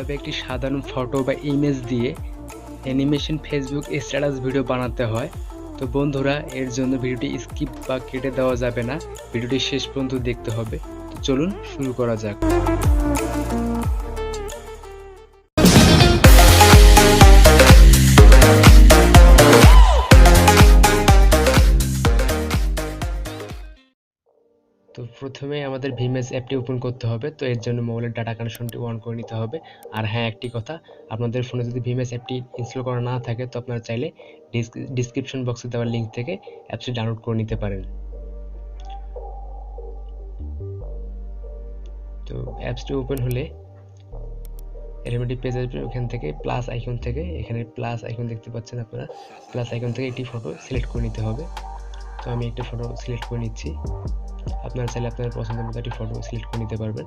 কিভাবে একটি সাধারণ ফটো বা ইমেজ দিয়ে অ্যানিমেশন ফেসবুক স্ট্যাটাস ভিডিও বানাতে হয়। তো বন্ধুরা, এর জন্য ভিডিওটি স্কিপ বা কেটে দেওয়া যাবে না, ভিডিওটি শেষ পর্যন্ত দেখতে হবে। তো চলুন শুরু করা যাক। তো প্রথমে আমাদের ভিমেজ অ্যাপটি ওপেন করতে হবে। তো এর জন্য মোবাইলের ডাটা কানেকশনটি অন করে নিতে হবে। আর হ্যাঁ, একটি কথা, আপনাদের ফোনে যদি ভিমেজ অ্যাপটি ইনস্টল করা না থাকে তো আপনারা চাইলে ডিসক্রিপশন বক্সে দেওয়া লিঙ্ক থেকে অ্যাপসটি ডাউনলোড করে নিতে পারেন। তো অ্যাপসটি ওপেন হলে এরকম একটি পেজ আসবে। ওখান থেকে প্লাস আইকন থেকে, এখানে প্লাস আইকন দেখতে পাচ্ছেন আপনারা, প্লাস আইকন থেকে একটি ফটো সিলেক্ট করে নিতে হবে। তো আমি একটা ফটো সিলেক্ট করে নিচ্ছি। আপনারা চাইলে আপনার পছন্দের মতো একটি ফটো সিলেক্ট করে নিতে পারবেন।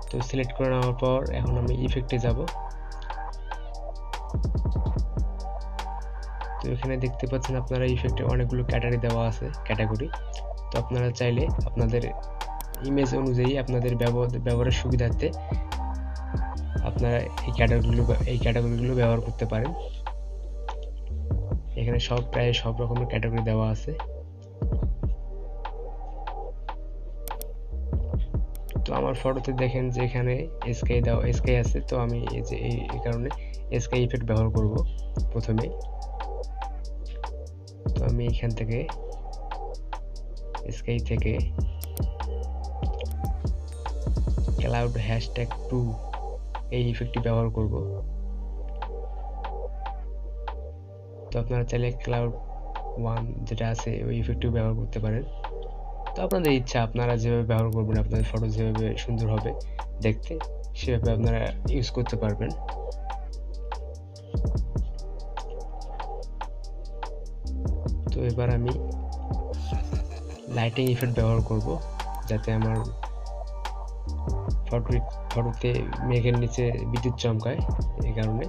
তো সিলেক্ট করে নেওয়ার পর এখন আমি ইফেক্টে যাব। তো এখানে দেখতে পাচ্ছেন আপনারা ইফেক্টে অনেকগুলো ক্যাটাগরি দেওয়া আছে, ক্যাটাগরি। তো আপনারা চাইলে আপনাদের ইমেজ অনুযায়ী আপনাদের ব্যবহারের সুবিধার্থে আপনারা এই ক্যাটাগরিগুলো ব্যবহার করতে পারেন। এখানে প্রায় সব রকমের ক্যাটাগরি দেওয়া আছে। তো আমার ফটোতে দেখেন যে এখানে স্কাই আছে। তো আমি এই কারণে স্কাই ইফেক্ট ব্যবহার করব প্রথমে। তো আমি এখান থেকে স্কাই থেকে ক্লাউড #2 এই ইফেক্টটি ব্যবহার করব। তো আপনারা চাইলে ক্লাউড 1 যেটা আছে ওই ইফেক্টটিও ব্যবহার করতে পারেন। তো আপনাদের ইচ্ছা, আপনারা যেভাবে ব্যবহার করবেন, আপনাদের ফটো যেভাবে সুন্দর হবে দেখতে সেভাবে আপনারা ইউজ করতে পারবেন। তো এবার আমি লাইটিং ইফেক্ট ব্যবহার করব, যাতে আমার ফটোতে মেঘের নিচে বিদ্যুৎ চমকায়। এই কারণে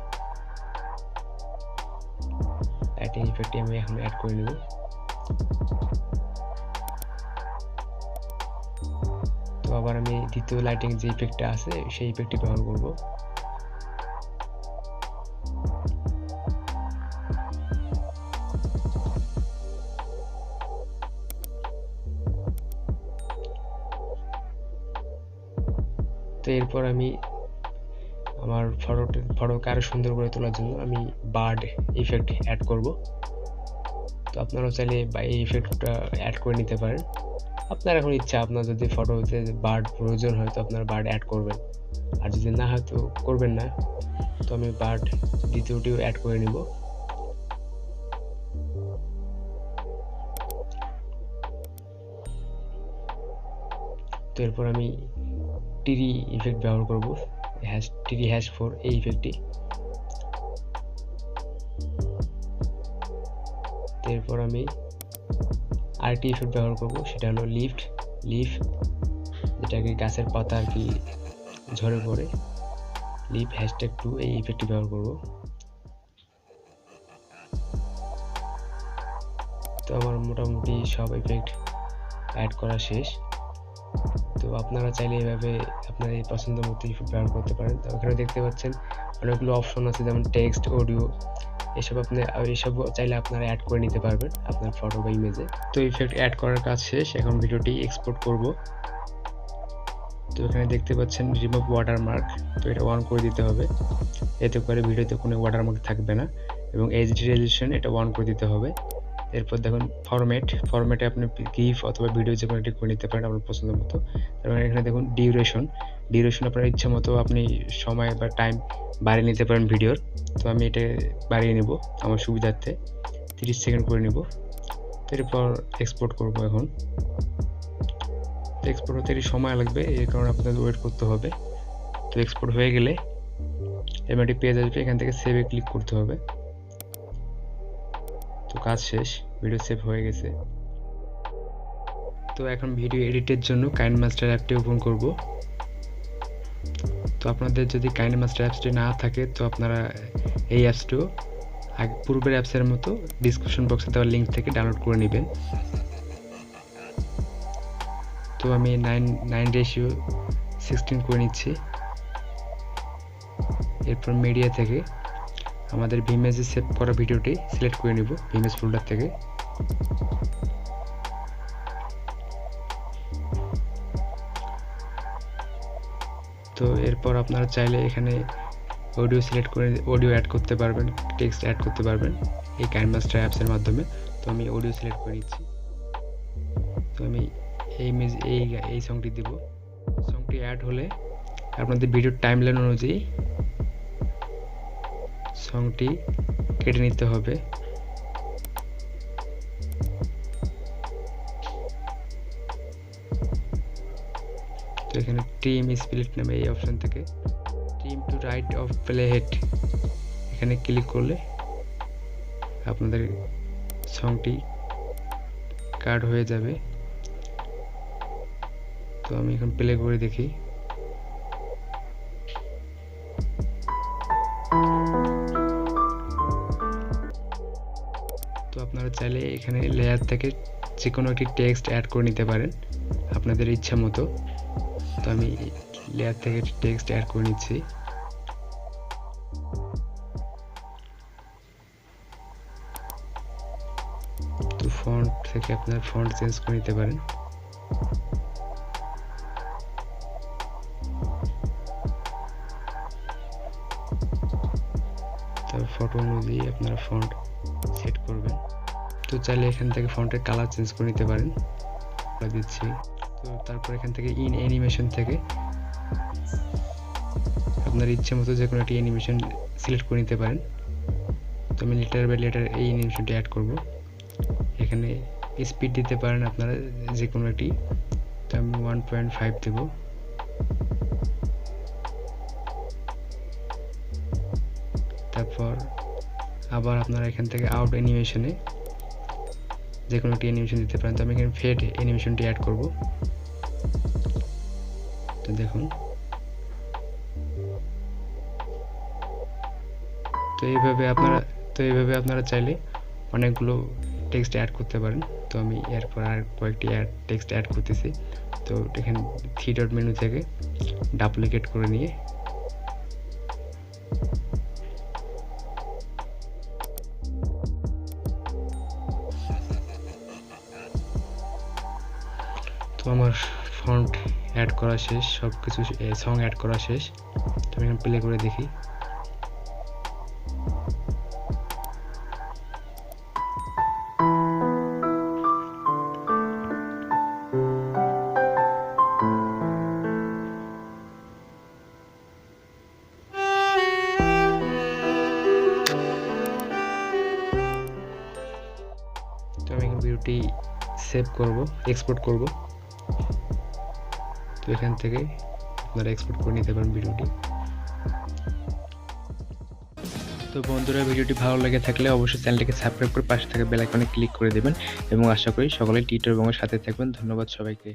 লাইটিং ইফেক্টটি আমি এখন অ্যাড করে নেব। তো আবার আমি দ্বিতীয় লাইটিং যে ইফেক্টটা আছে সেই ইফেক্টটি ব্যবহার করব। তো এরপর আমি আমার ফটোকে আরো সুন্দর করে তোলার জন্য আমি বার্ড ইফেক্ট অ্যাড করব। তো আপনারাও চাইলে এই ইফেক্টটা অ্যাড করে নিতে পারেন। আপনার এখন ইচ্ছা, আপনার যদি ফটোতে বার্ড প্রয়োজন হয় তো আপনারা বার্ড অ্যাড করবেন, আর যদি না হয় তো করবেন না। তো আমি বার্ড দ্বিতীয়টিও অ্যাড করে নিব। তো এরপর আমি টিরি ইফেক্ট ব্যবহার করব, #4 এই ইফেক্টটি। এরপর আমি আরেকটি ইফেক্ট ব্যবহার করব, সেটা হলো লিফ, যেটাকে গাছের পাতা আর কি ঝরে পড়ে। লিফ #2 এই ইফেক্টটি ব্যবহার করব। তো আমার মোটামুটি সব ইফেক্ট অ্যাড করা শেষ। তো আপনারা চাইলে এভাবে আপনার এই পছন্দ মতো ইফেক্ট ব্যবহার করতে পারেন। তো এখানে দেখতে পাচ্ছেন অনেকগুলো অপশন আছে, যেমন টেক্সট, অডিও, এসব চাইলে আপনারা অ্যাড করে নিতে পারবেন আপনার ফটো বা ইমেজে। তো ইফেক্ট অ্যাড করার কাজ শেষ, এখন ভিডিওটি এক্সপোর্ট করব। তো এখানে দেখতে পাচ্ছেন রিমুভ ওয়াটারমার্ক, তো এটা অন করে দিতে হবে, এতে করে ভিডিওতে কোনো ওয়াটারমার্ক থাকবে না। এবং এইচডি রেজোলিউশন এটা অন করে দিতে হবে। এরপর দেখুন ফরম্যাটে আপনি গিফ অথবা ভিডিও যে কোনো একটি করে নিতে পারেন আপনার পছন্দ মতো। তারপর এখানে দেখুন ডিউরেশন আপনার ইচ্ছা মতো আপনি সময় বা টাইম বাড়িয়ে নিতে পারেন ভিডিওর। তো আমি এটা বাড়িয়ে নেব আমার সুবিধার্থে, 30 সেকেন্ড করে নেব। তো এরপর এক্সপোর্ট করব। এখন তো এক্সপোর্ট হতে একটু সময় লাগবে, এর কারণে আপনাদের ওয়েট করতে হবে। তো এক্সপোর্ট হয়ে গেলে এরকম একটি পেজ আসবে, এখান থেকে সেভে ক্লিক করতে হবে। তো কাজ শেষ, ভিডিও সেভ হয়ে গেছে। তো এখন ভিডিও এডিটের জন্য কাইনেমাস্টার অ্যাপটি ওপেন করব। তো আপনাদের যদি কাইনেমাস্টার অ্যাপসটি না থাকে তো আপনারা এই অ্যাপসটিও পূর্বের অ্যাপসের মতো ডিসক্রিপশন বক্সে দেওয়া লিঙ্ক থেকে ডাউনলোড করে নেবেন। তো আমি 9:16 করে নিচ্ছি। এরপর মিডিয়া থেকে আমাদের ভিমেজে সেভ করা ভিডিওটি সিলেক্ট করে নিব ভিমেজ ফোল্ডার থেকে। তো এরপর আপনারা চাইলে এখানে অডিও সিলেক্ট করে অডিও অ্যাড করতে পারবেন, টেক্সট অ্যাড করতে পারবেন এই কাইনমাস্টার অ্যাপসের মাধ্যমে। তো আমি অডিও সিলেক্ট করে নিচ্ছি। তো আমি এই সংটি দিব। সংটি অ্যাড হলে আপনাদের ভিডিওর টাইমলাইন অনুযায়ী সংটি কেটে নিতে হবে। তো এখানে ট্রিম স্প্লিট নামে এই অপশন থেকে trim to right of playhead এখানে ক্লিক করলে আপনাদের সংটি কাট হয়ে যাবে। তো আমি এখন প্লে করে দেখি। তো আপনারা চাইলে এখানে লেয়ার থেকে যে কোনো একটি টেক্সট অ্যাড করে নিতে পারেন আপনাদের ইচ্ছা মতো। তো আমি লেয়ার থেকে টেক্সট অ্যাড করে নিচ্ছি। তো ফন্ট থেকে আপনার ফন্ট চেঞ্জ করে নিতে পারেন। তো ফটো অনুযায়ী আপনারা ফন্ট সেট করবেন। তো চাইলে এখান থেকে ফন্টের কালার চেঞ্জ করে নিতে পারেন, দিচ্ছি। তো তারপর এখান থেকে ইন অ্যানিমেশন থেকে আপনার ইচ্ছে মতো যে কোনো একটি অ্যানিমেশন সিলেক্ট করে নিতে পারেন। তো আমি লেটার বাই লেটার এই অ্যানিমেশনটি অ্যাড করব। এখানে স্পিড দিতে পারেন আপনারা যে কোনো একটি। তো আমি 1.5 দেব। তারপর আবার আপনারা এখান থেকে আউট অ্যানিমেশনে যে কোনো একটি অ্যানিমেশন দিতে পারেন। তো আমি এখানে ফেড অ্যানিমেশনটি অ্যাড করব। তো দেখুন, তো এইভাবে আপনারা চাইলে অনেকগুলো টেক্সট অ্যাড করতে পারেন। তো আমি এরপর আর কয়েকটি টেক্সট অ্যাড করতেছি। তো এখানে থ্রি ডট মেনু থেকে ডুপ্লিকেট করে নিয়ে তো আমার ফন্ট অ্যাড করা শেষ, সব কিছু সং অ্যাড করা শেষ। তো আমি প্লে করে দেখি। তো আমি ভিডিওটি সেভ করব, এক্সপোর্ট করব। তো এখান থেকে আপনারা এক্সপোর্ট করে নিতে পারেন ভিডিওটি। তো বন্ধুরা, ভিডিওটি ভালো লেগে থাকলে অবশ্যই চ্যানেলটিকে সাবস্ক্রাইব করে পাশে থাকা বেল আইকনে ক্লিক করে দেবেন এবং আশা করি সকলেই টিউটোরিয়াল এবং সাথে থাকবেন। ধন্যবাদ সবাইকে।